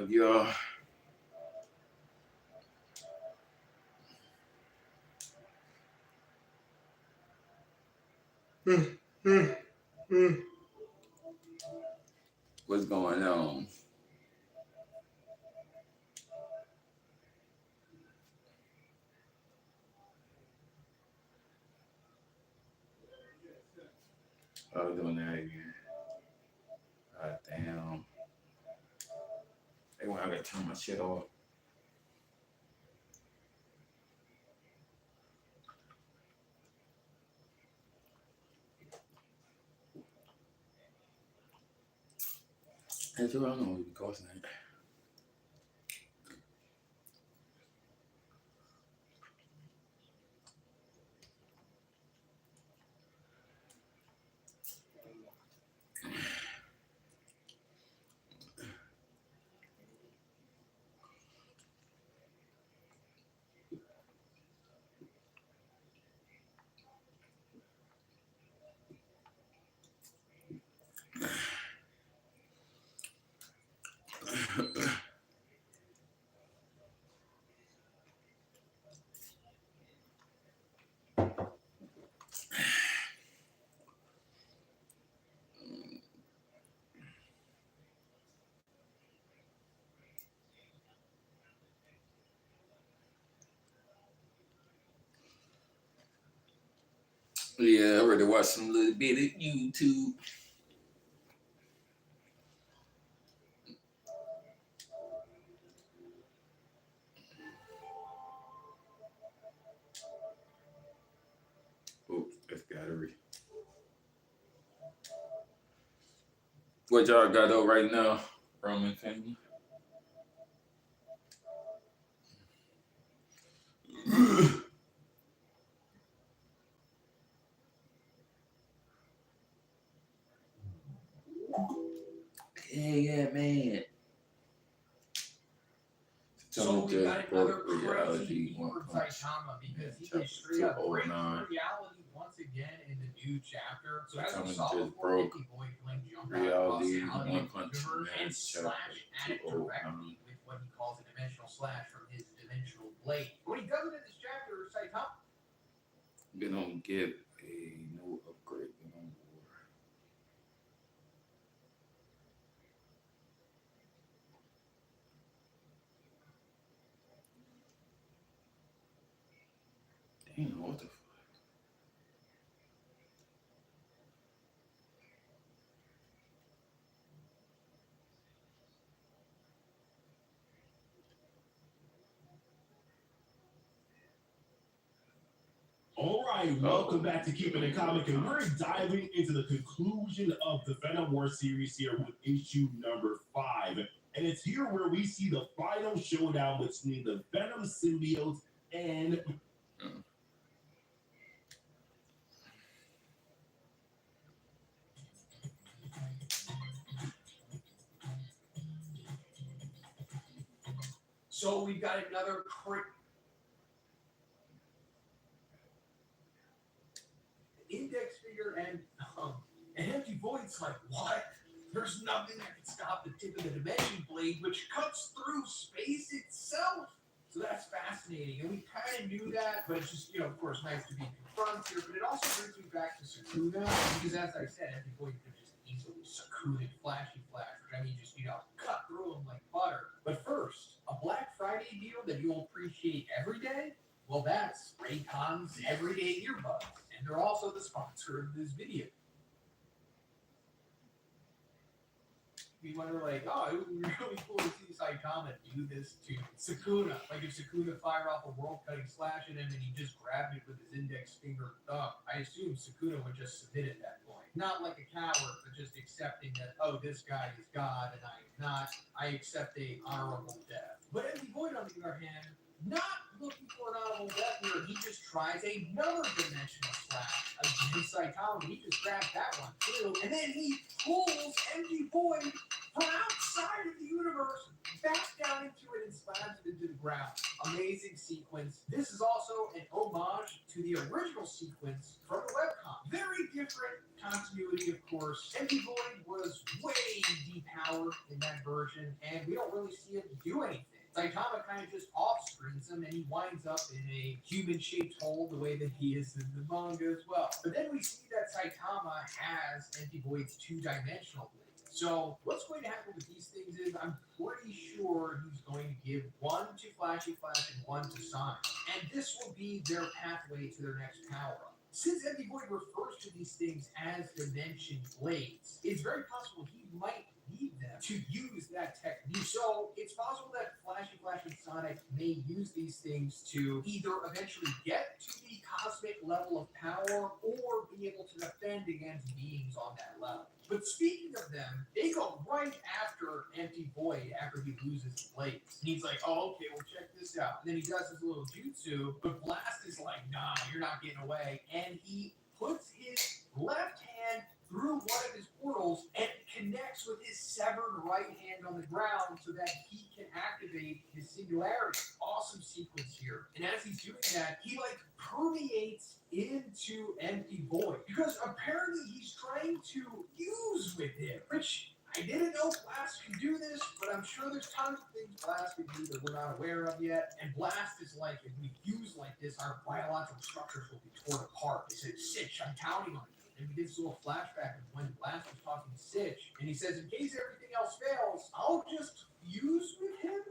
up, y'all? What's going on? I was doing that again. God damn. Hey, when I gotta turn my shit off. That's what I don't know what it costs now. Yeah, I already watched some little bit of YouTube. Oops, that's battery. What y'all got though right now, Roman family? Yeah, man. So we got another crazy word Saitama because he is straight up breaking reality once again in the new chapter. So as we saw before, Nicky Boy playing jump out across reality universe and slash at it directly with what he calls a dimensional slash from his dimensional blade. What he does in this chapter, Saitama. We don't get a new upgrade no more. Damn, what the fuck? All right, welcome back to Keeping It Comic, and we're diving into the conclusion of the Venom War series here with issue number 5. And it's here where we see the final showdown between the Venom symbiotes and... So we've got another index figure and empty void's like, what? There's nothing that can stop the tip of the dimension blade, which cuts through space itself. So that's fascinating, and we kind of knew that, but it's just, of course, nice to be confirmed here. But it also brings me back to Sukuna, because as I said, empty void could just easily Sukuna Flashy Flash, which I mean, just cut through them like butter. But first, a Black Friday deal that you'll appreciate every day. Well, that's Raycon's Everyday Earbuds, and they're also the sponsor of this video. We wonder, like, oh, it would be really cool to see Saitama do this to Sukuna. Like, if Sukuna fired off a world-cutting slash at him and he just grabbed it with his index finger and thumb, I assume Sukuna would just submit at that point. Not like a coward, but just accepting that, oh, this guy is God and I am not. I accept a honorable death. But Empty Void, on the other hand, not looking for an honorable death here. He just tries another dimensional slash against Saitama. He just grabs that one too, and then he pulls Empty Void from outside of the universe back down into it and slams it into the ground. Amazing sequence. This is also an homage to the original sequence from the webcomic. Very different continuity, of course. Empty Void was way power in that version, and we don't really see him do anything. Saitama kind of just off-screens him, and he winds up in a human-shaped hole the way that he is in the manga as well. But then we see that Saitama has Empty Void's two-dimensional blade. So what's going to happen with these things is I'm pretty sure he's going to give one to Flashy Flash and one to Sonic. And this will be their pathway to their next power-up. Since Empty Void refers to these things as dimension blades, it's very possible he might need them to use that technique. So it's possible that Flashy Flash and Sonic may use these things to either eventually get to the cosmic level of power or be able to defend against beings on that level. But speaking of them, they go right after Empty Void after he loses his blades. And he's like, oh, okay, well, check this out. And then he does his little jutsu, but Blast is like, nah, you're not getting away. And he puts his left hand through one of his portals and connects with his severed right hand on the ground so that he can activate his singularity. Awesome sequence here. And as he's doing that, he permeates into Empty Void because apparently he's trying to fuse with him, which I didn't know Blast could do this, but I'm sure there's tons of things Blast could do that we're not aware of yet. And Blast is like, if we fuse like this, our biological structures will be torn apart. He said, Sitch, I'm counting on you. And we did this little flashback of when Blast was talking to Sitch, and he says, in case everything else fails, I'll just fuse with him,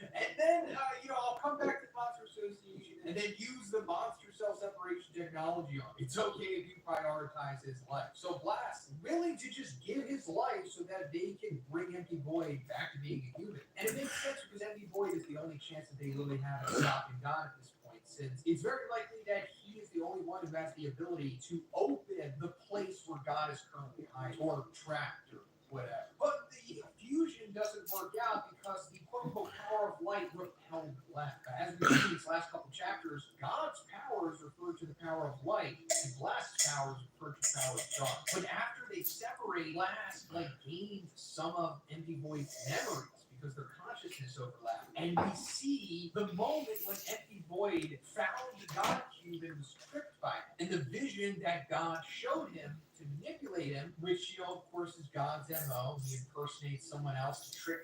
and then, I'll come back to the Monster Association and then use the monster cell separation technology on him. It's okay if you prioritize his life. So Blast willing to just give his life so that they can bring Empty Void back to being a human. And it makes sense because Empty Void is the only chance that they really have of stopping God at this point, since it's very likely that he is the only one who has the ability to open the place where God is currently hiding or trapped or whatever. But the fusion doesn't work out because the quote-unquote power of light repelled Blast. As we've seen in these last couple chapters, God's power is referred to the power of light, and Blast's power is referred to the power of dark. But after they separate, Blast gains some of Empty Void's memories because their consciousness overlap. And we see the moment when Empty Void found the God Cube and was tricked by it. And the vision that God showed him to manipulate him, which, of course, is God's MO. He impersonates someone else to trick.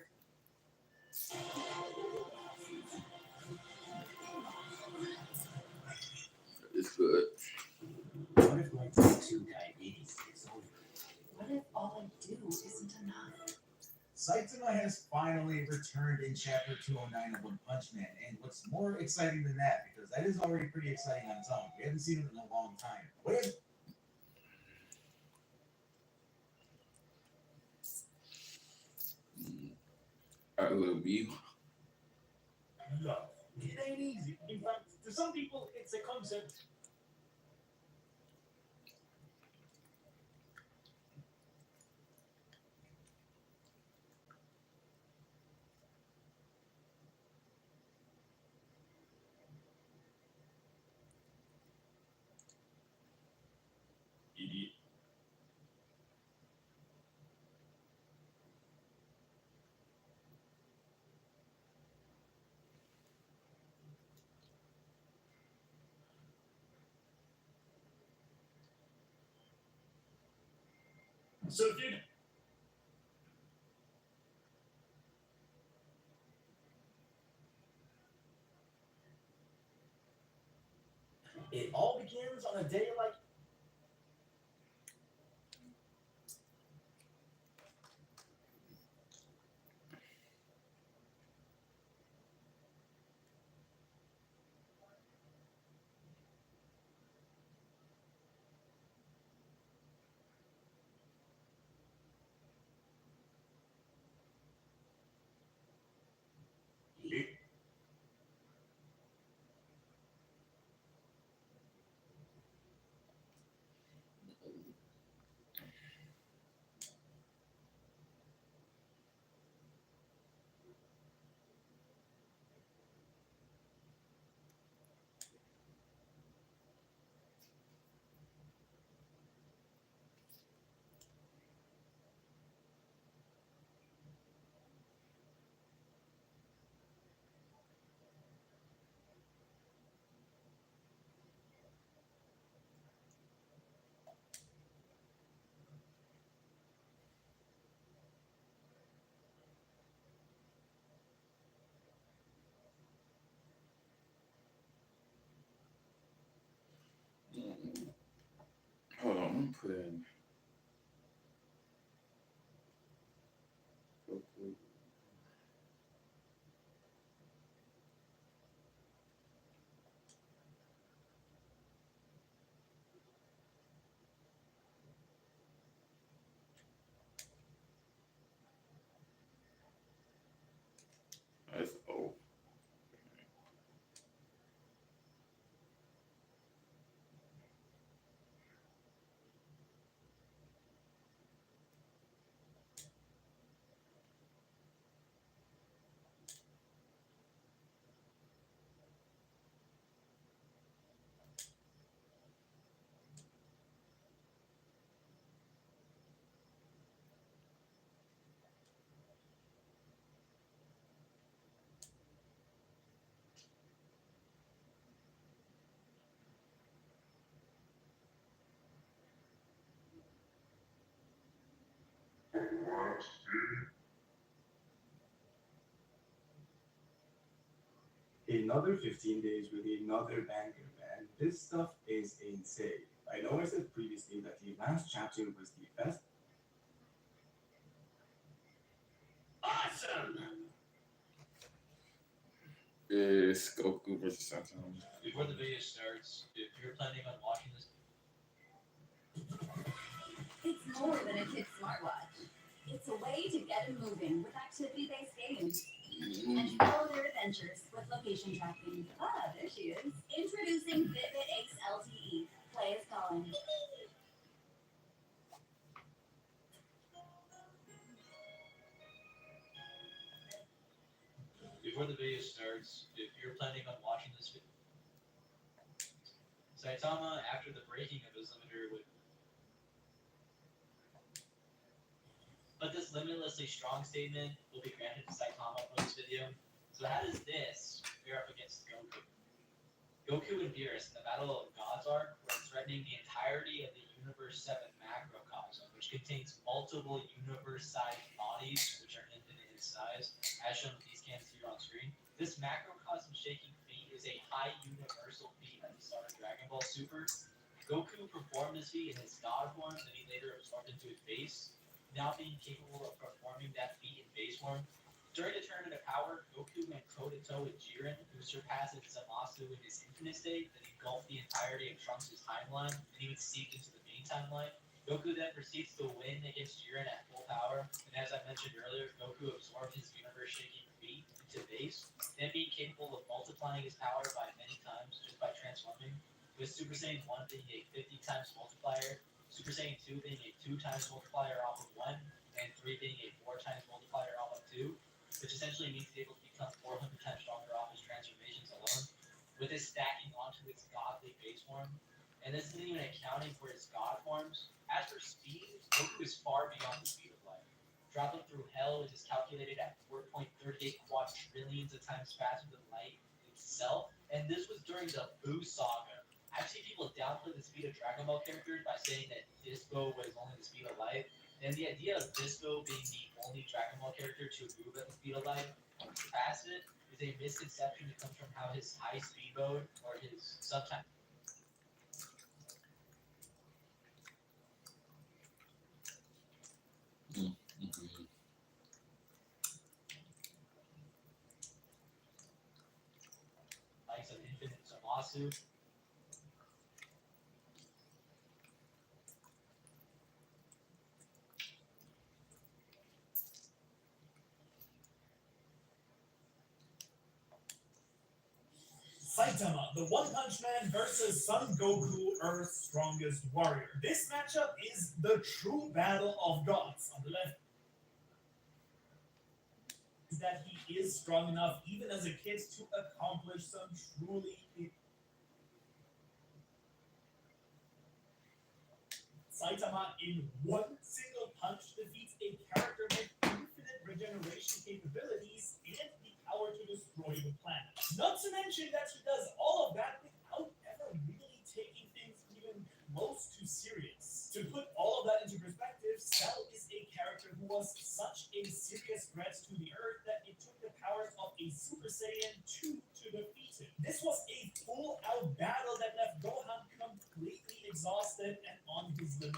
It's good. What if like type 2 diabetes takes over? What if all I do isn't enough? Saitama has finally returned in Chapter 209 of One Punch Man, and what's more exciting than that, because that is already pretty exciting on its own. We haven't seen him in a long time. All right, little B. No, it ain't easy. In fact, to some people, it's a concept. Idiot. So, dude, it all begins on a day like. I'm putting Goku. That's O. Another 15 days with another banger, man. This stuff is insane. I know I said previously that the last chapter was the best. Awesome! It's Goku versus Saitama. Before the video starts, if you're planning on watching this, It's more than a kid's smartwatch. It's a way to get them moving with activity-based games. And follow their adventures with location tracking. Ah, there she is. Introducing Fitbit Ace LTE. Play is calling. before the video starts, if you're planning on watching this video, Saitama, after the breaking of his limiter, would. But this limitlessly strong statement will be granted to Saitama for this video. So how does this fare up against Goku? Goku and Beerus in the Battle of Gods arc were threatening the entirety of the Universe 7 macrocosm, which contains multiple universe-sized bodies, which are infinite in size, as shown with these scans here on screen. This macrocosm shaking feat is a high universal feat at the start of Dragon Ball Super. Goku performed this feat in his God form that he later absorbed into his base, now being capable of performing that feat in base form. During the Tournament of Power, Goku went toe-to-toe with Jiren, who surpasses Zamasu in his infinite state that engulfed the entirety of Trunks' timeline and even seeped into the main timeline. Goku then proceeds to win against Jiren at full power, and as I mentioned earlier, Goku absorbed his universe-shaking feat into base, then being capable of multiplying his power by many times just by transforming, with Super Saiyan 1 being a 50 times multiplier, Super Saiyan 2 being a 2 times multiplier off of 1, and 3 being a 4 times multiplier off of 2, which essentially means he's able to become 400 times stronger off his transformations alone, with his stacking onto its godly base form. And this isn't even accounting for his god forms. As for speed, Goku is far beyond the speed of light. Dropping through hell, which is calculated at 4.38 quadrillions of times faster than light itself, and this was during the Buu saga. I've seen people downplay the speed of Dragon Ball characters by saying that Disco was only the speed of light. And the idea of Disco being the only Dragon Ball character to move at the speed of light, past it, is a misconception that comes from how his high speed mode or his subtype. Likes of Infinite Zamasu. Saitama, the One Punch Man versus Son Goku, Earth's strongest warrior. This matchup is the true battle of gods. On the left is that he is strong enough, even as a kid, to accomplish some truly. Saitama, in one single punch, defeats a character with infinite regeneration capabilities and the power to destroy the planet. Not to mention that he does all of that without ever really taking things even close to serious. To put all of that into perspective, Cell is a character who was such a serious threat to the Earth that it took the powers of a Super Saiyan 2 to defeat him. This was a full-out battle that left Gohan completely exhausted and on his limit.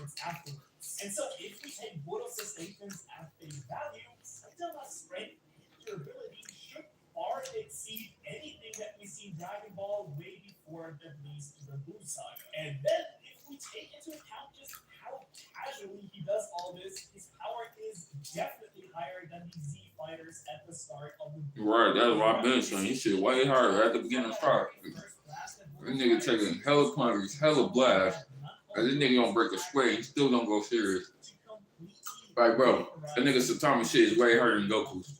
Dragon Ball way before at least the Buu saga. And then, if we take into account just how casually he does all this, his power is definitely higher than the Z fighters at the start of the Right, that's what I've been saying. He shit way harder at the beginning of the start. This nigga taking hella punches, hella blasts. And this nigga don't break a sweat, he still don't go serious. Like, bro, that nigga Satama shit is way harder than Goku's.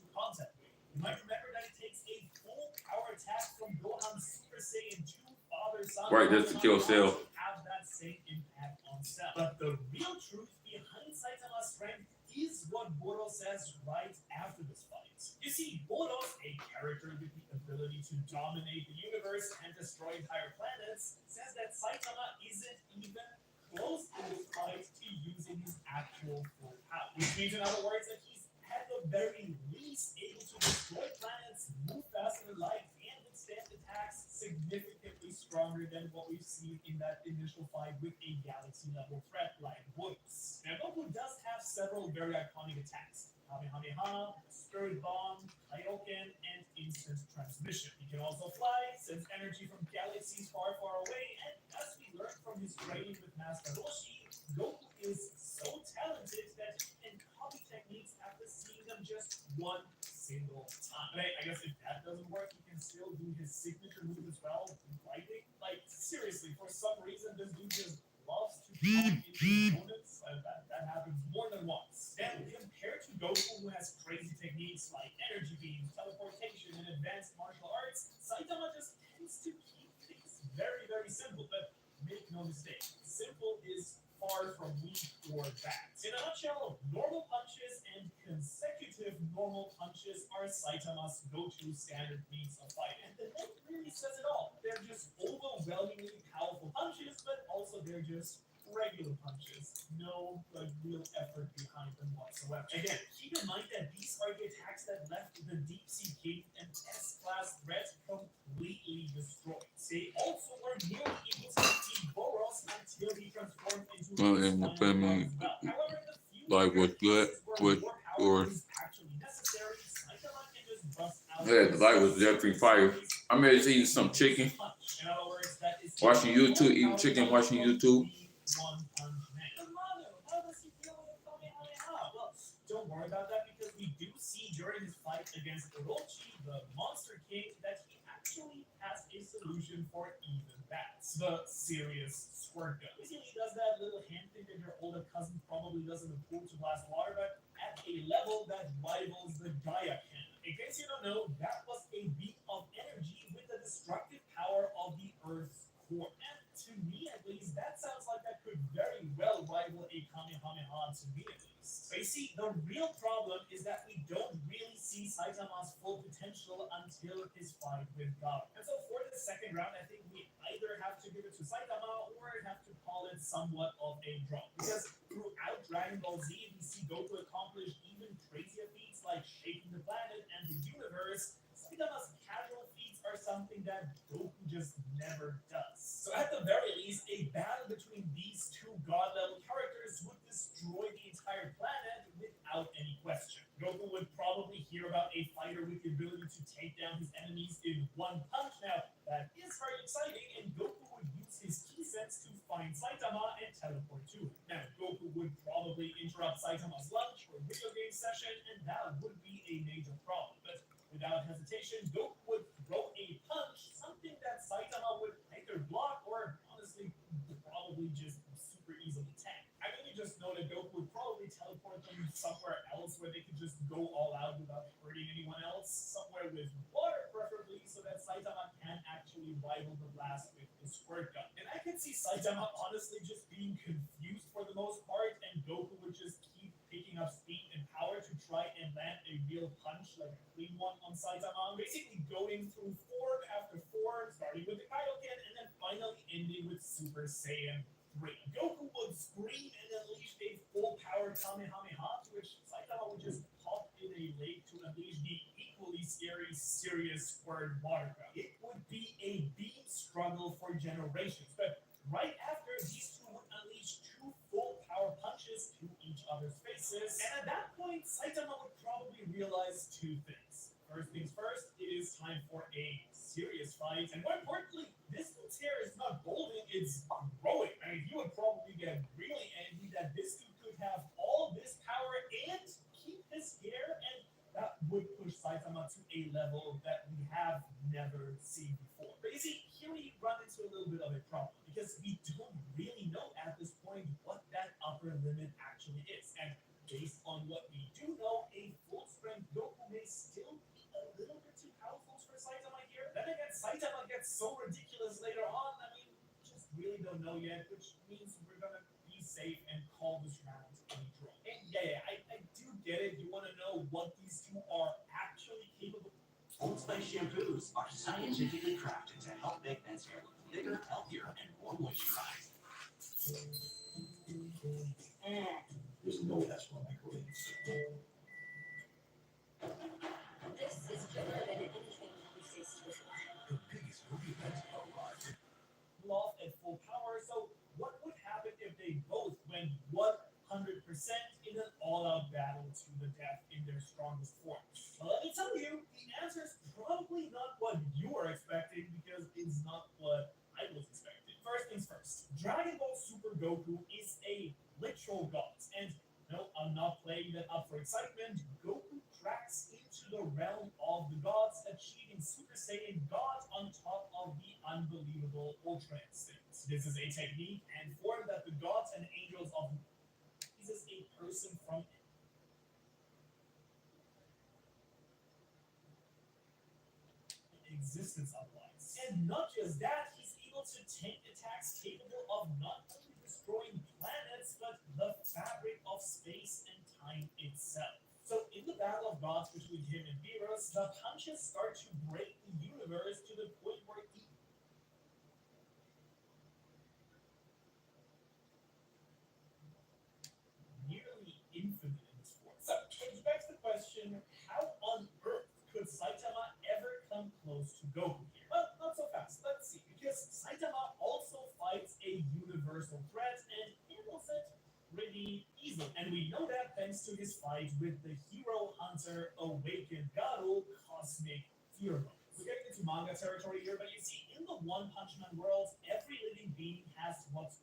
You might remember that it takes a full power attack from Gohan's Super Saiyan 2 father son. Right, that's to kill Cell. Have that same impact on Cell. But the real truth behind Saitama's strength is what Boro says right after this fight. You see, Boros, a character with the ability to dominate the universe and destroy entire planets, says that Saitama isn't even close in this fight to using his actual full power. Which means, in other words, that he's at the very least able to destroy planets, move faster than light, and withstand attacks significantly stronger than what we've seen in that initial fight with a galaxy-level threat like Boros. Now, Goku does have several very iconic attacks. Kamehameha, Spirit Bomb, Kaioken, and Instant Transmission. He can also fly, sends energy from galaxies far, far away, and as we learned from his training with Master Roshi, Goku is so talented that he can copy techniques after seeing them just one single time. But I guess if that doesn't work, he can still do his signature move as well, lightning. Like, seriously, for some reason, this dude just loves to copy his opponents. That happens more than once. And compared to Goku, who has crazy techniques like energy beams, teleportation, and advanced martial arts, Saitama just tends to keep things very, very simple. But make no mistake, simple is far from weak or bad. In a nutshell, normal punches and consecutive normal punches are Saitama's go-to standard means of fighting. And the name really says it all. They're just overwhelmingly powerful punches, but also they're just regular punches. No real effort behind them whatsoever. Again, keep in mind that these are the attacks that left the Deep Sea King and S-Class threat completely destroyed. They also were nearly able to defeat Boros until he transformed into Well, and the family, However, the few like, was good with, or, actually necessary, Saitama can just bust out. yeah, the light was definitely fire. I mean, it's eating some chicken, In other words, that is watching YouTube, eating chicken, watching YouTube. One Punch Man. But Manu, how does he deal with Kamehameha? Well, don't worry about that because we do see during his fight against Orochi, the Monster King, that he actually has a solution for even that. The serious squirt gun. Basically, he does that little hand thing that your older cousin probably does in the pool to blast water, but at a level that rivals the Gaia cannon. In case you don't know, that was a beam of energy with the destructive power of the Earth's core. And to me, at least, that sounds like that could very well rival a Kamehameha to me, at least. But you see, the real problem is that we don't really see Saitama's full potential until his fight with God. And so for the second round, I think we either have to give it to Saitama or have to call it somewhat of a draw. Because throughout Dragon Ball Z, we see Goku accomplish even crazier feats like shaking the planet and the universe. Saitama's casual feats are something that Goku just never does. So at the very least, a battle between these two god-level characters would destroy the entire planet without any question. Goku would probably hear about a fighter with the ability to take down his enemies in one punch. Now, that is very exciting, and Goku would use his ki sense to find Saitama and teleport to him. Now, Goku would probably interrupt Saitama's lunch or video game session, and that would be a major problem. But without hesitation, Goku would throw a punch, something that Saitama would either block or, honestly, probably just super easily tank. I really just know that Goku would probably teleport them somewhere else where they could just go all out without hurting anyone else, somewhere with water preferably, so that Saitama can actually rival the blast with his squirt gun. And I can see Saitama honestly just being confused for the most part, and Goku would just keep picking up speed and power to try and land a real punch, like a clean one on Saitama, basically going through form after form, starting with the Kaioken and then finally ending with Super Saiyan 3. Goku would scream and unleash a full power Kamehameha, to which Saitama would just pop in a lake to unleash the equally scary, serious squirt water gun. It would be a beam struggle for generations, but right after, these two would unleash two full power punches to each other's faces, and at that point, Saitama would probably realize two things. first things first, it is time for a serious fight. And more importantly, this dude's hair is not golden, it's growing. I mean, you would probably get really angry that this dude could have all this power and keep his hair, and that would push Saitama to a level that we have never seen before. But you see, here we run into a little bit of a problem because we don't really know at this point what that upper limit actually is. And based on what we do know, a full strength Goku may still be a little bit too powerful for Saitama here. Then again, Saitama gets so ridiculous later on. I mean, we just really don't know yet, which means we're gonna be safe and call this round a draw. And yeah, I do get it. You want to know what these two are actually capable of. Old Spice shampoos are scientifically crafted to help make men's hair look bigger, healthier, and more moisturized. There's no way that's what microwave. This is better than anything we tasted before. The biggest movie that's arrived. Off at full power. So what would happen if they both went 100% in an all-out battle to the death in their strongest form? Well, let me tell you, the answer is probably not what you were expecting because it's not what I was expecting. First things first, Dragon Ball Super Goku is a literal god, and no, I'm not playing that up for excitement. Goku cracks into the realm of the gods, achieving Super Saiyan God on top of the unbelievable Ultra Instinct. This is a technique and form that the gods and angels of Jesus a person from existence otherwise. And not just that, he's able to tank attacks capable of not only destroying planets, but the fabric of space and time itself. So in the battle of gods between him and Beerus, the punches start to break the universe to the point where he nearly infinite in his force. So which begs the question, how on earth could Saitama ever come close to Goku here? Well, not so fast. Let's see. Because Saitama also fights a universal threat and handles it pretty easily. And we know that thanks to his fight with the hero hunter Awakened Garu Cosmic Fear Mode. We're getting into manga territory here, but you see, in the One Punch Man world, every living being has what's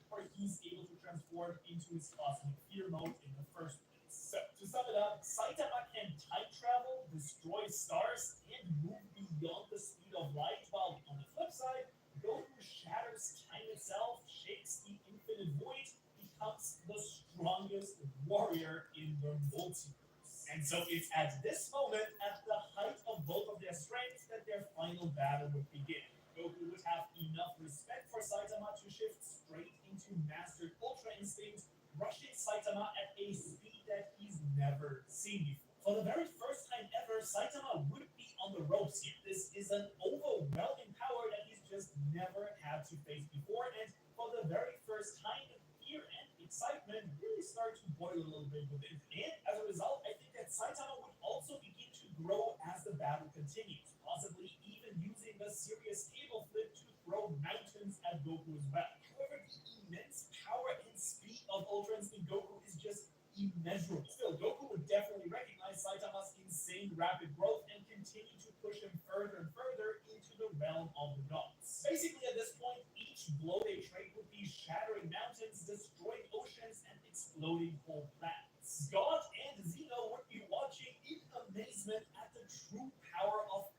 or he's able to transform into his Cosmic Fear Mode in the first place. So, to sum it up, Saitama can time travel, destroy stars, and move beyond the speed of light, while on the flip side, Goku shatters time itself, shakes the infinite void, becomes the strongest warrior in the multiverse. And so it's at this moment, at the height of both of their strengths, that their final battle would begin. Goku would have enough respect for Saitama to shift straight into Mastered Ultra Instinct, rushing Saitama at a speed that he's never seen before. For the very first time ever, Saitama would be on the ropes here. This is an overwhelming power that he's just never had to face before, and for the very first time, fear and excitement really start to boil a little bit within. And as a result, I think that Saitama would also begin to grow as the battle continues, possibly even using the serious cable flip to throw mountains at Goku as well. However, the immense power and speed of Ultra Instinct Goku is just immeasurable. Still, Goku would definitely recognize Saitama's insane rapid growth and continue to push him further and further into the realm of the gods. Basically, at this point, each blow they trade would be shattering mountains, destroying oceans, and exploding whole planets. God and Zeno would be watching in amazement at the true power of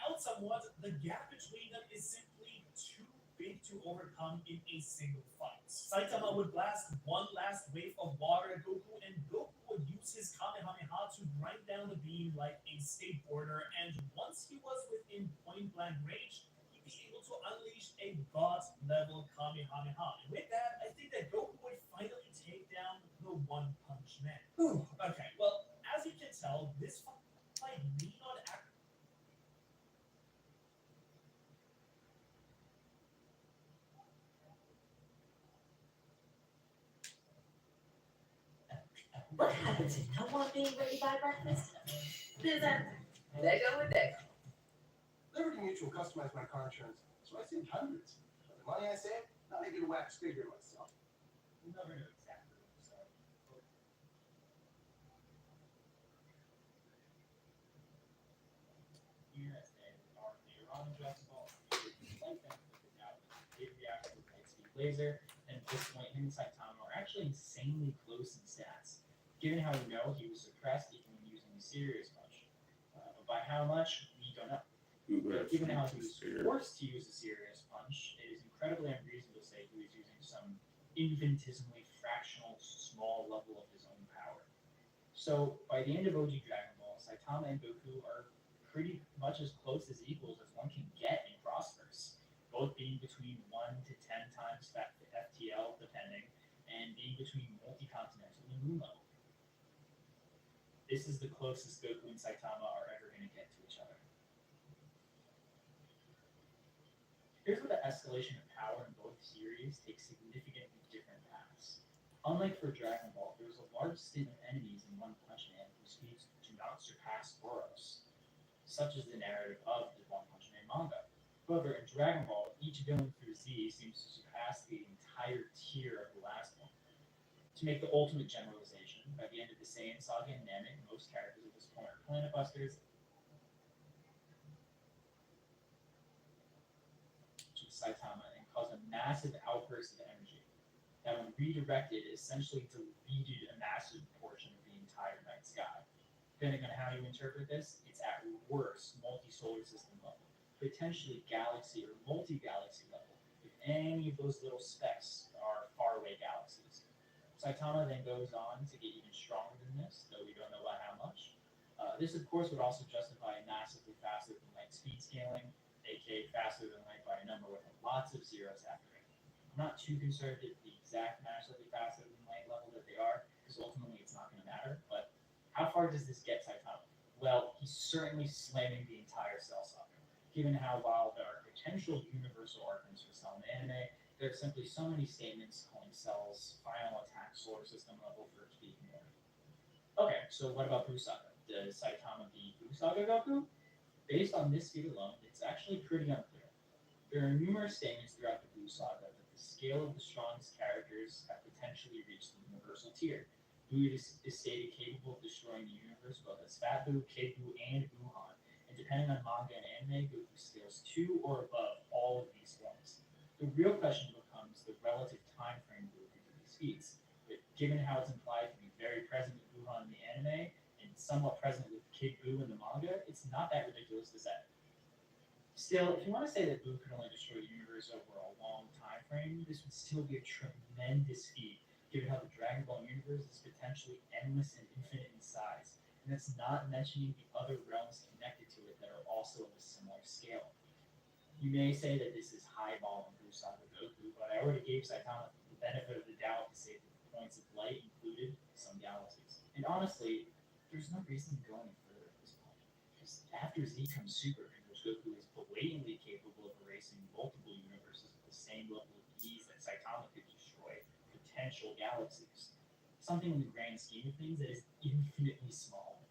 out somewhat, the gap between them is simply too big to overcome in a single fight. Saitama would blast one last wave of water at Goku, and Goku would use his Kamehameha to grind down the beam like a skateboarder, and once he was within point-blank range, he'd be able to unleash a god-level Kamehameha. And with that, I think that Goku would finally take down the One Punch Man. Okay, well, as you can tell, this fight may not act What happened to no one being ready by breakfast? There's a they go with that. Liberty Mutual customized my car insurance, so I saved hundreds. But the money I saved, not making a wax figure myself. You'll never know exactly what laser, and at this point, him and Saitama are actually insanely close in stats. Given how we know he was suppressed even when using a serious punch. But by how much, we don't know. But given how he was forced to use a serious punch, it is incredibly unreasonable to say he was using some infinitesimally fractional small level of his own power. So by the end of OG Dragon Ball, Saitama and Goku are pretty much as close as equals as one can get in Crossverse, both being between 1 to 10 times FTL depending, and being between multi-continental and moon level. This is the closest Goku and Saitama are ever going to get to each other. Here's where the escalation of power in both series takes significantly different paths. Unlike for Dragon Ball, there was a large stint of enemies in One Punch Man whose speeds do not surpass Boros, such as the narrative of the One Punch Man manga. However, in Dragon Ball, each villain through Z seems to surpass the entire tier of the last one. To make the ultimate generalization, by the end of the Saiyan Saga and Namek, most characters at this point are Planet Busters, Saitama, and cause a massive outburst of energy that, when redirected, essentially deleted a massive portion of the entire night sky. Depending on how you interpret this, it's at worst multi-solar system level, potentially galaxy or multi-galaxy level, if any of those little specks are faraway galaxies. Saitama then goes on to get even stronger than this, though we don't know by how much. This, of course, would also justify massively faster than light speed scaling, aka faster than light by a number with lots of zeros after it. I'm not too concerned at the exact massively faster than light level that they are, because ultimately it's not going to matter. But how far does this get Saitama? Well, he's certainly slamming the entire cell socket, given how while there are potential universal arguments for Cell in the anime, there are simply so many statements calling Cell's final attack solar system level for it to be ignored. Okay, so what about Buu Saga? Does Saitama beat Buu Saga Goku? Based on this feat alone, it's actually pretty unclear. There are numerous statements throughout the Buu Saga that the scale of the strongest characters have potentially reached the universal tier. Buu is stated capable of destroying the universe both as Fat Buu, Kid Buu, and Buuhan, and depending on manga and anime, Goku scales to or above all of these forms. The real question becomes the relative time frame Goku for these feats. But given how it's implied to be very present with Buuhan in the anime and somewhat present with Kid Buu in the manga, it's not that ridiculous to say. Still, if you want to say that Buu could only destroy the universe over a long time frame, this would still be a tremendous feat, given how the Dragon Ball universe is potentially endless and infinite in size. And that's not mentioning the other realms connected to it that are also of a similar scale. You may say that this is highball in Buu Saga Goku, but I already gave Saitama the benefit of the doubt to say that the points of light included some galaxies. And honestly, there's no reason to go any further at this point. Because after Z comes Super, in which Goku is blatantly capable of erasing multiple universes at the same level of ease that Saitama could destroy potential galaxies. Something in the grand scheme of things that is infinitely small.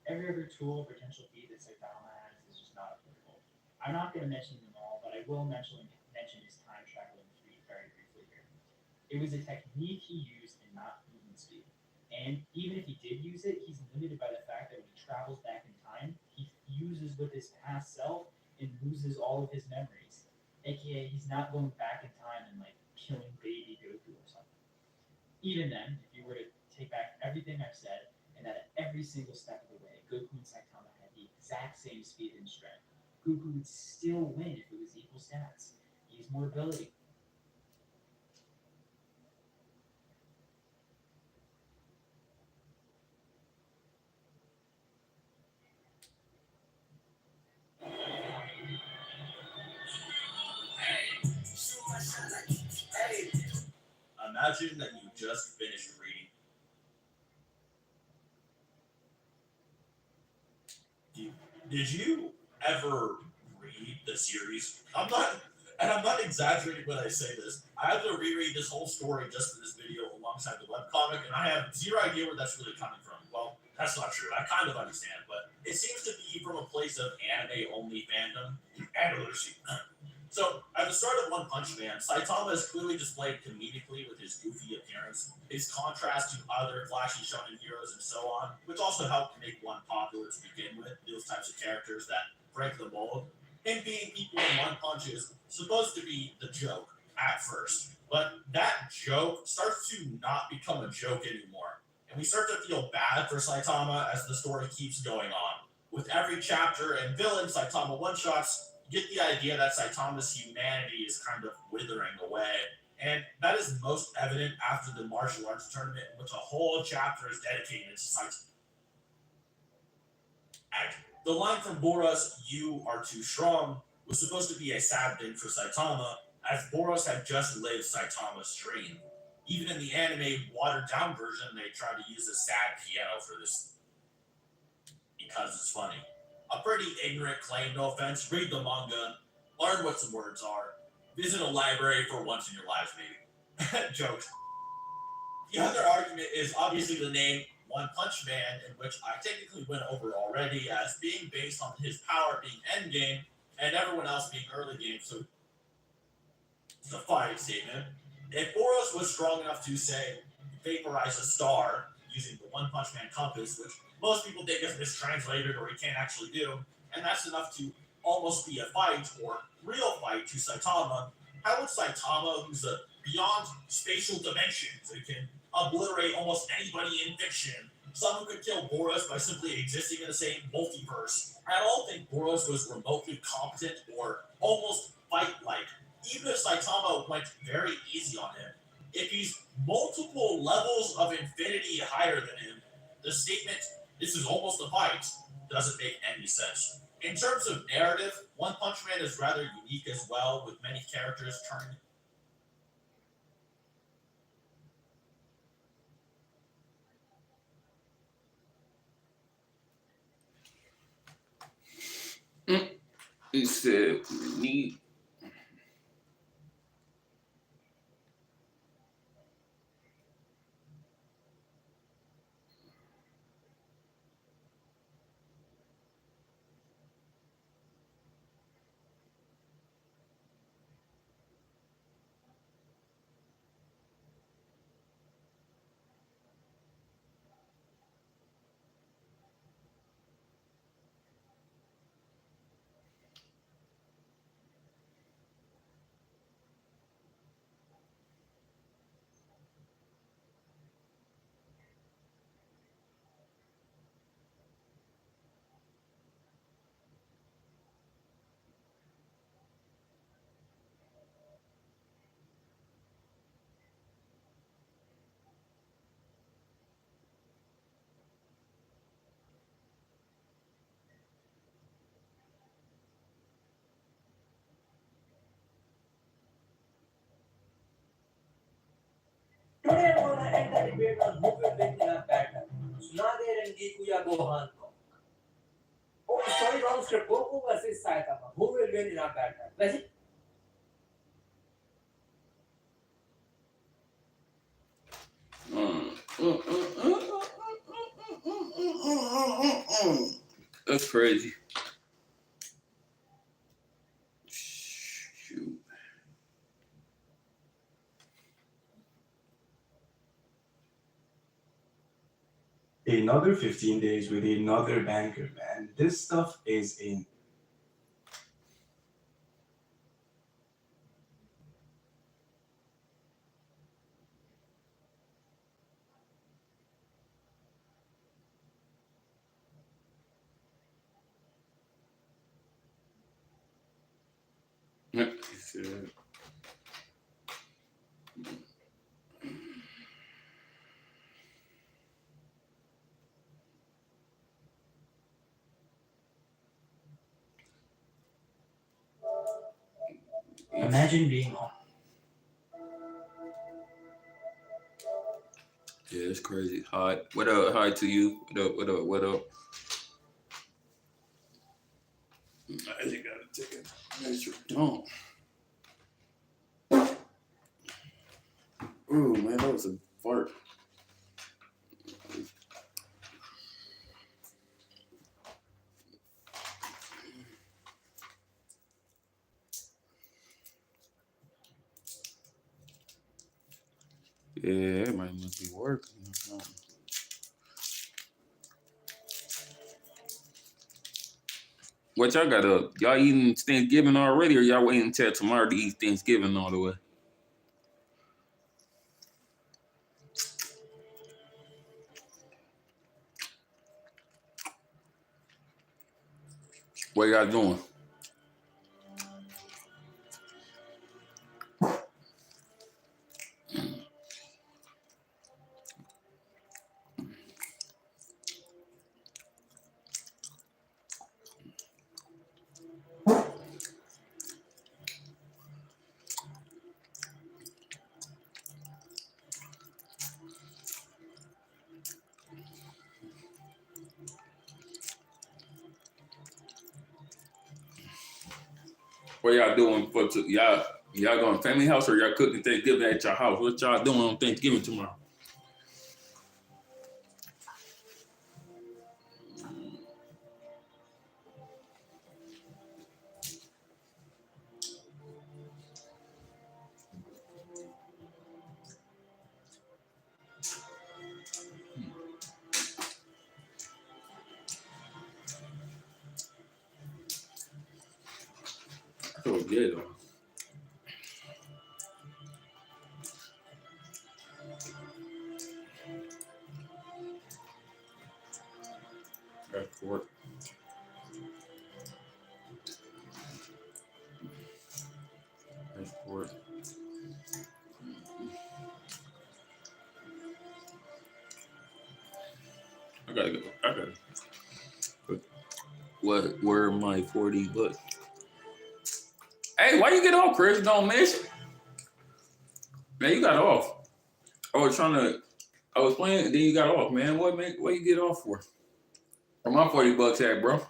Every other tool or potential feat that Saitama has is just not applicable. I'm not going to mention them all, but I will mention his time traveling feat very briefly here. It was a technique he used and not movement speed. And even if he did use it, he's limited by the fact that when he travels back in time, he fuses with his past self and loses all of his memories. AKA, he's not going back in time and like killing baby Goku or something. Even then, if you were to take back everything I've said, and that at every single step of the way, Goku and Saitama had the exact same speed and strength, Goku would still win if it was equal stats. He has more ability. Imagine that you just finished reading. Did you ever read the series? I'm not exaggerating when I say this. I had to reread this whole story just for this video alongside the webcomic, and I have zero idea where that's really coming from. Well, that's not true. I kind of understand, but it seems to be from a place of anime-only fandom and literacy. So, at the start of One Punch Man, Saitama is clearly displayed comedically with his goofy appearance, his contrast to other flashy shonen heroes and so on, which also helped to make one popular to begin with, those types of characters that break the mold. Him beating people in One Punch is supposed to be the joke, at first. But that joke starts to not become a joke anymore. And we start to feel bad for Saitama as the story keeps going on. With every chapter and villain Saitama one-shots, you get the idea that Saitama's humanity is kind of withering away. And that is most evident after the martial arts tournament, in which a whole chapter is dedicated to Saitama. The line from Boros, "You are too strong," was supposed to be a sad thing for Saitama, as Boros had just lived Saitama's dream. Even in the anime watered-down version, they tried to use a sad piano for this because it's funny. A pretty ignorant claim, no offense. Read the manga, learn what some words are, visit a library for once in your lives, maybe. Jokes. The other argument is obviously the name One Punch Man, in which I technically went over already as being based on his power being endgame and everyone else being early game, so it's a fighting statement. If Boros was strong enough to, say, vaporize a star using the One Punch Man compass, which most people think is mistranslated or he can't actually do, and that's enough to almost be a fight or real fight to Saitama, how would Saitama, who's a beyond spatial dimensions and can obliterate almost anybody in fiction, someone could kill Boros by simply existing in the same multiverse, I don't think Boros was remotely competent or almost fight-like. Even if Saitama went very easy on him, if he's multiple levels of infinity higher than him, the statement, "this is almost a fight," doesn't make any sense. In terms of narrative, One Punch Man is rather unique as well, with many characters turning. He said, "Need." Today I'm gonna end the debate on who will win in a battle. Tsunade Rengiku Gohan. Oh, sorry, wrong script. Goku versus Saitama. Who will win in a battle? That's crazy. Shoot. Another 15 days with another banker, man. This stuff is in. Imagine being home. Yeah, it's crazy. Hi. What up? Hi to you. What up? What up? What up? I just gotta take a measure. Don't. Oh man, that was a fart. Yeah, everybody must be working or something. What y'all got up? Y'all eating Thanksgiving already, or y'all waiting until tomorrow to eat Thanksgiving all the way? What y'all doing? What y'all doing for y'all? Y'all going to family house or y'all cooking Thanksgiving at your house? What y'all doing on Thanksgiving tomorrow? Oh, yeah, though. That's pork. That's pork. I gotta go. I gotta. What? Where are my 40 bucks? Hey, why you get off, Chris? Don't miss it. Man, you got off. I was playing, then you got off, man. What you get off for? Where my 40 bucks at, bro?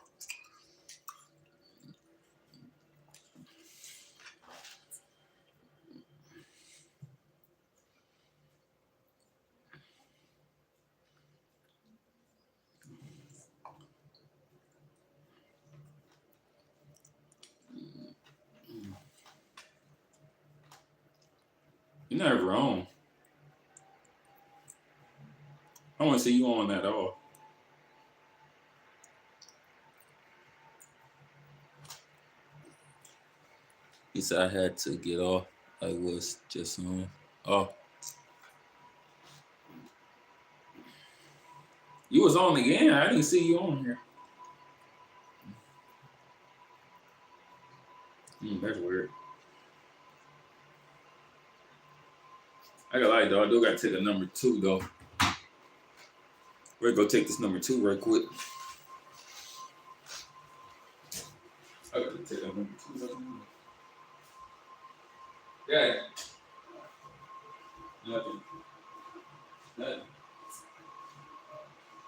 You're never wrong. I want to see you on that all. He said I had to get off. I was just on. Oh, you was on again. I didn't see you on here. That's weird. I got like though. I do got to take a number 2 though. We're gonna go take this number 2 right quick. I gotta take a number 2. Yeah. Nothing. Nothing.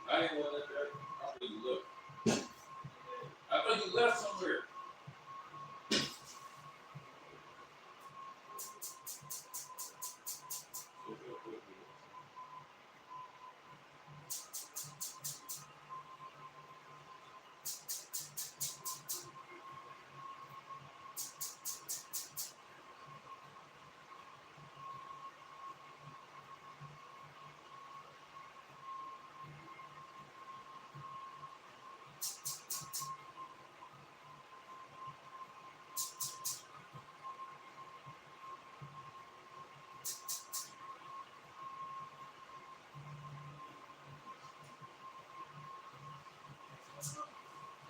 I didn't want to let that. I thought you look. I thought you left somewhere.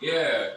Yeah.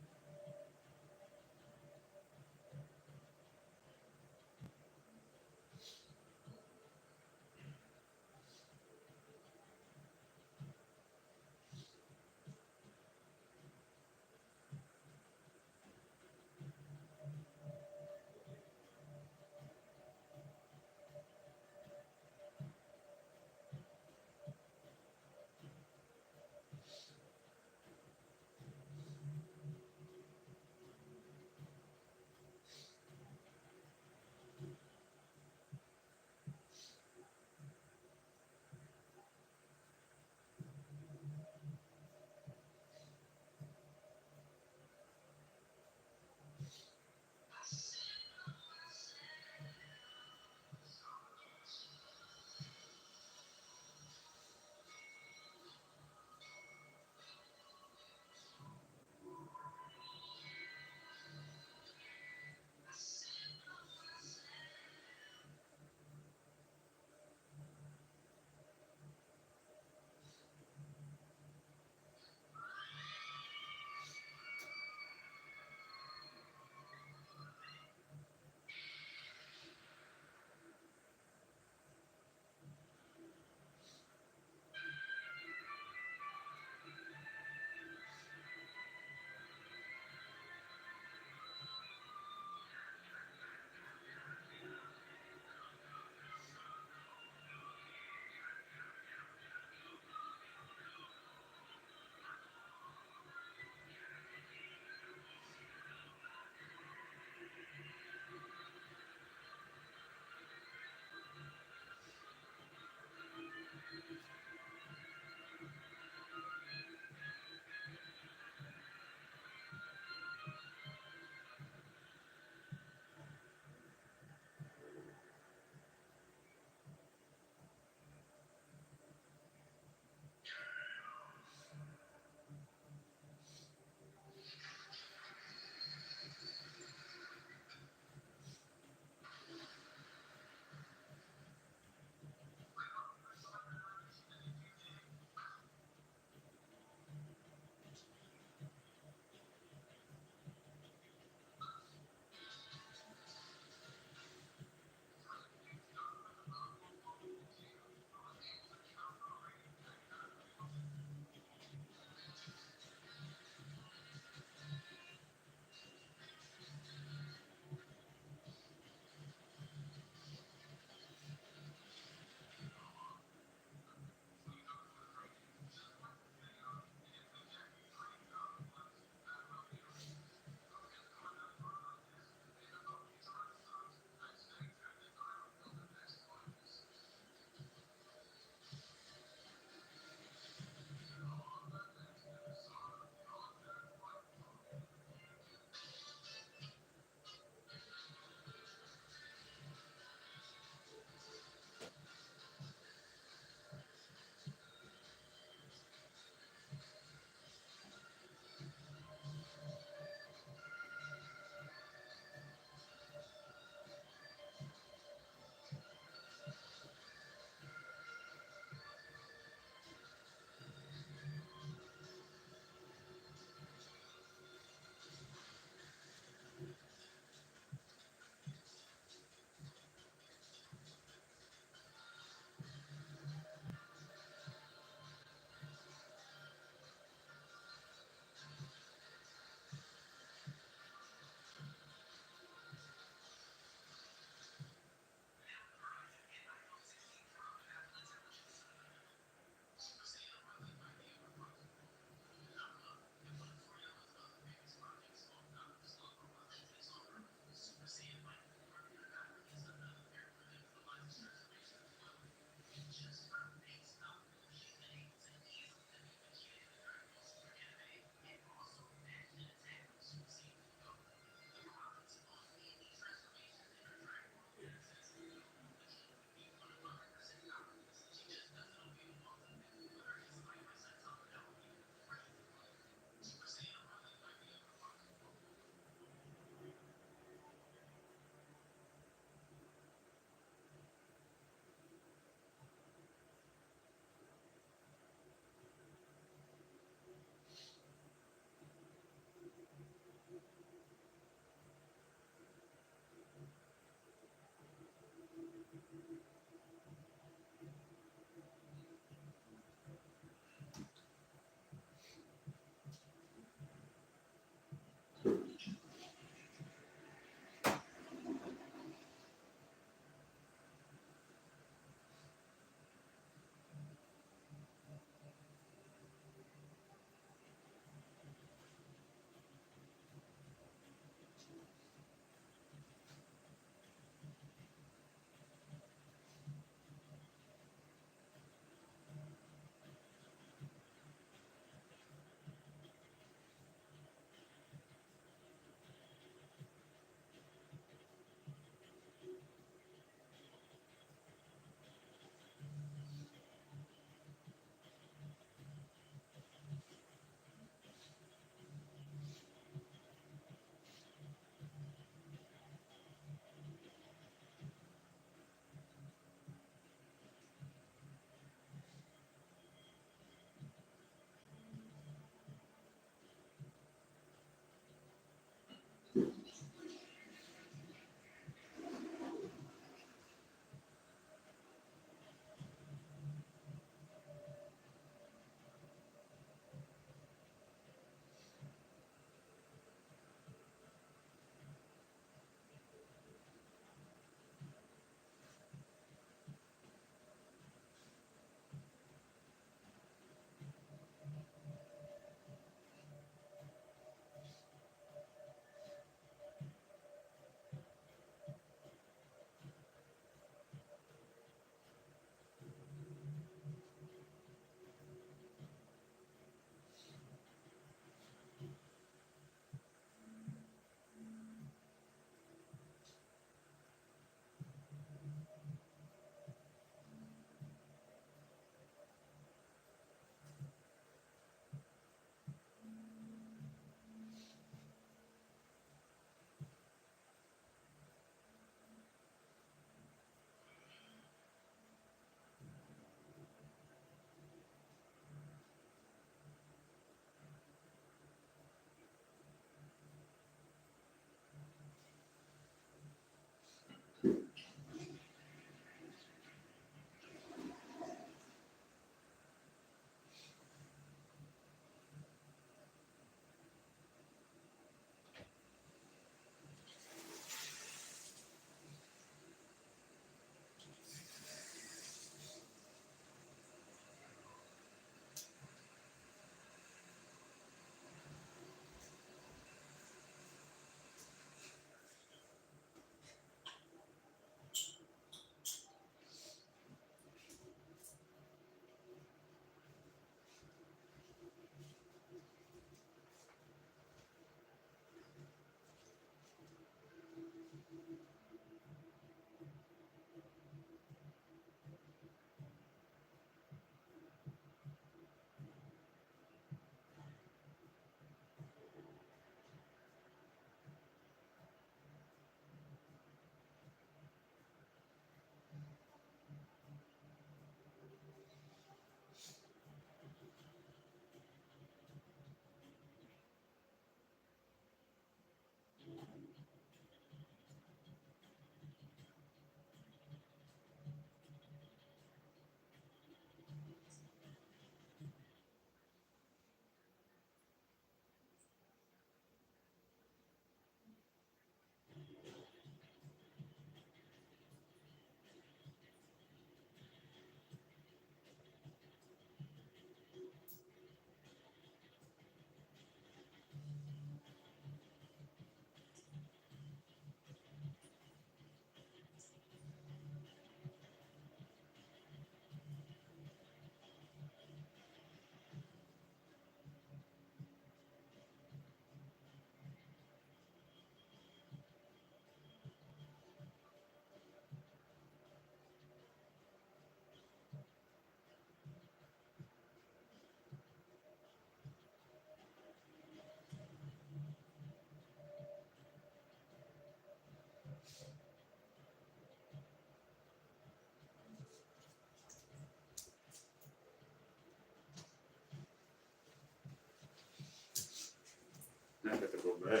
I got to go back.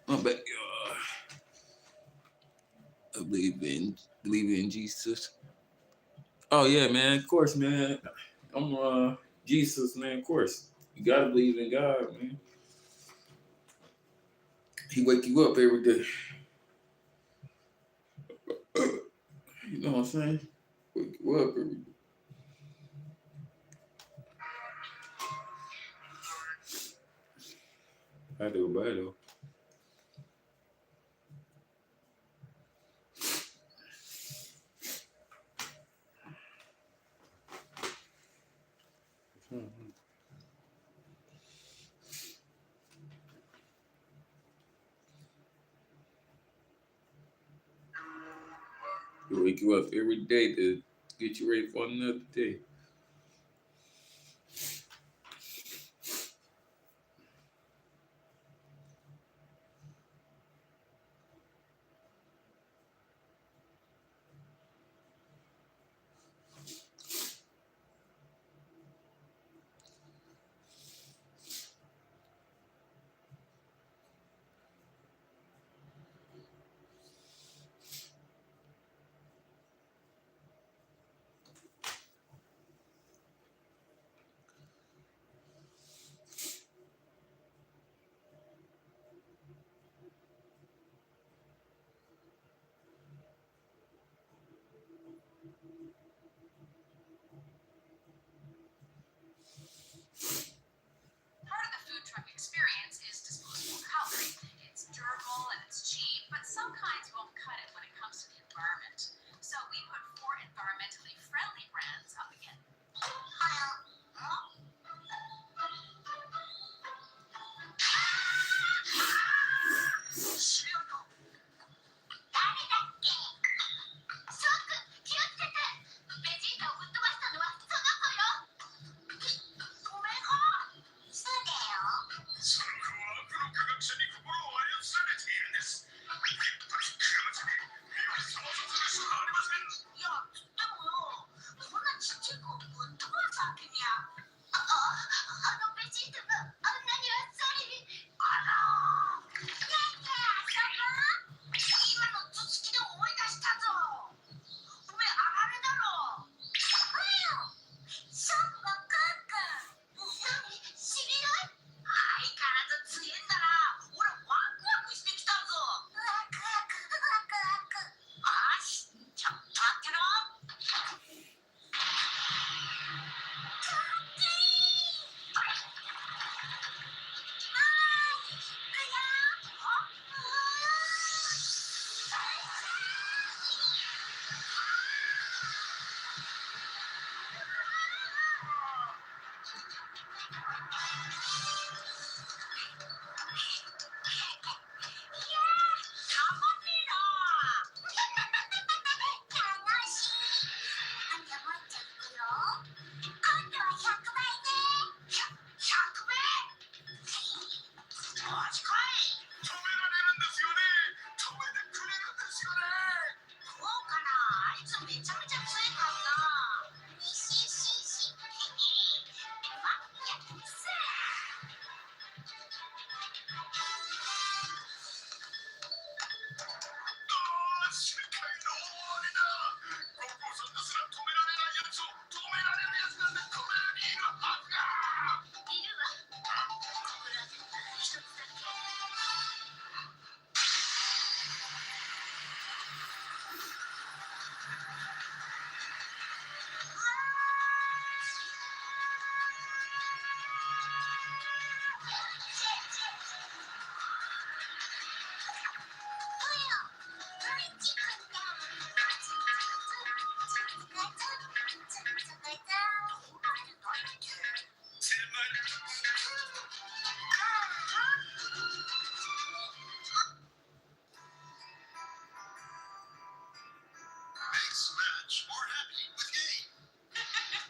My bad. believing in Jesus. Oh yeah, man. Of course, man. I'm Jesus, man. Of course, you gotta believe in God, man. He wake you up every day. You know what I'm saying? Wake you up every day. I do, though. He wake you up every day to get you ready for another day. Part of the food truck experience is disposable cutlery. It's durable and it's cheap, but some kinds won't cut it when it comes to the environment. So we put 4 environmentally friendly brands up again.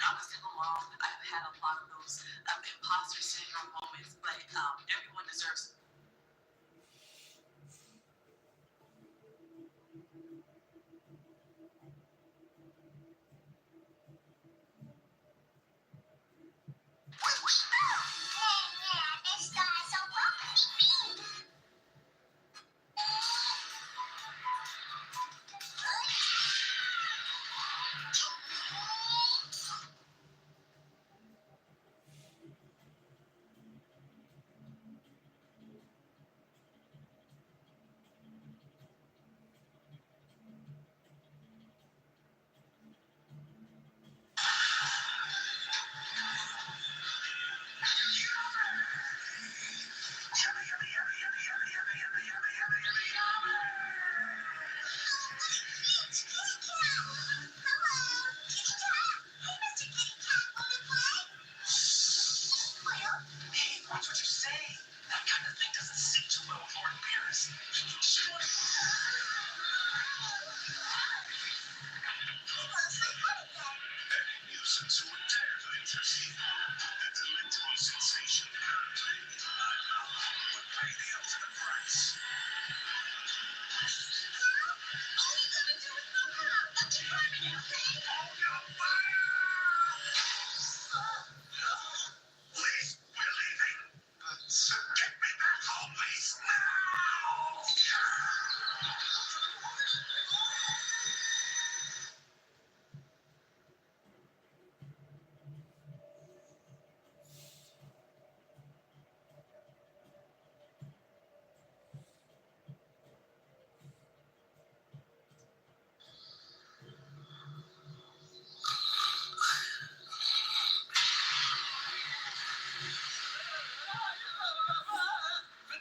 I'm a single mom. I've had a lot of those imposter syndrome moments, but everyone deserves.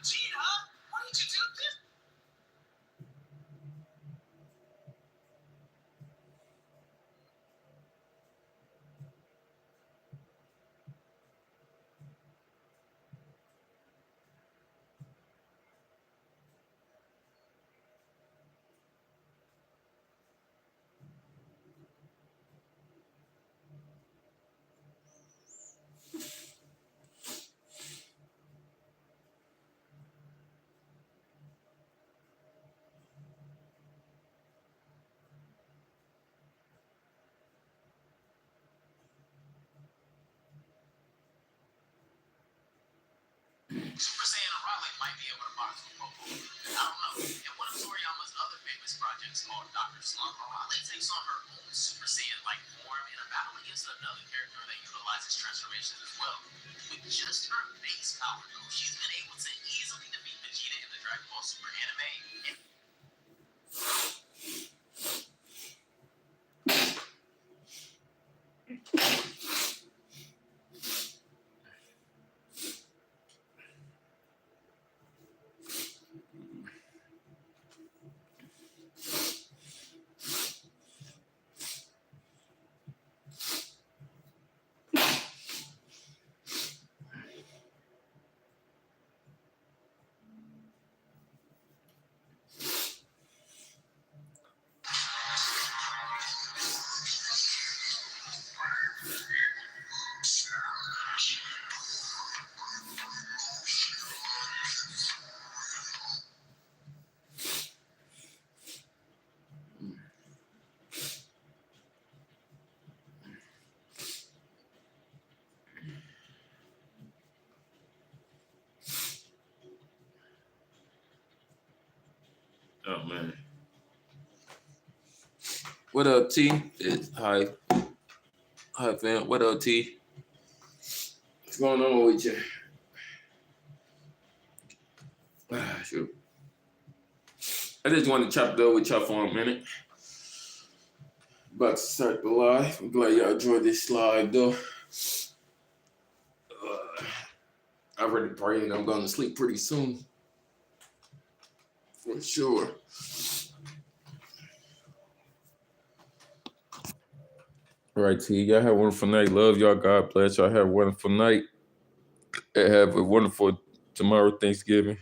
Vegeta, why did you do this? Super Saiyan and Raleigh might be able to box with Popo. I don't know. In one of Toriyama's other famous projects called Dr. Slump, Raleigh takes on her own Super Saiyan-like form in a battle against another character that utilizes transformations as well. With just her base power, though, she's been able to easily defeat Vegeta in the Dragon Ball Super anime. And Oh man. What up, T? Hi. Hi, fam. What up, T? What's going on with you? Shoot. I just want to chop it up with y'all for a minute. About to start the live. I'm glad y'all enjoyed this live, though. I already prayed I'm going to sleep pretty soon. For sure. All right, T. Y'all have a wonderful night. Love y'all. God bless y'all. Have a wonderful night. And have a wonderful tomorrow, Thanksgiving.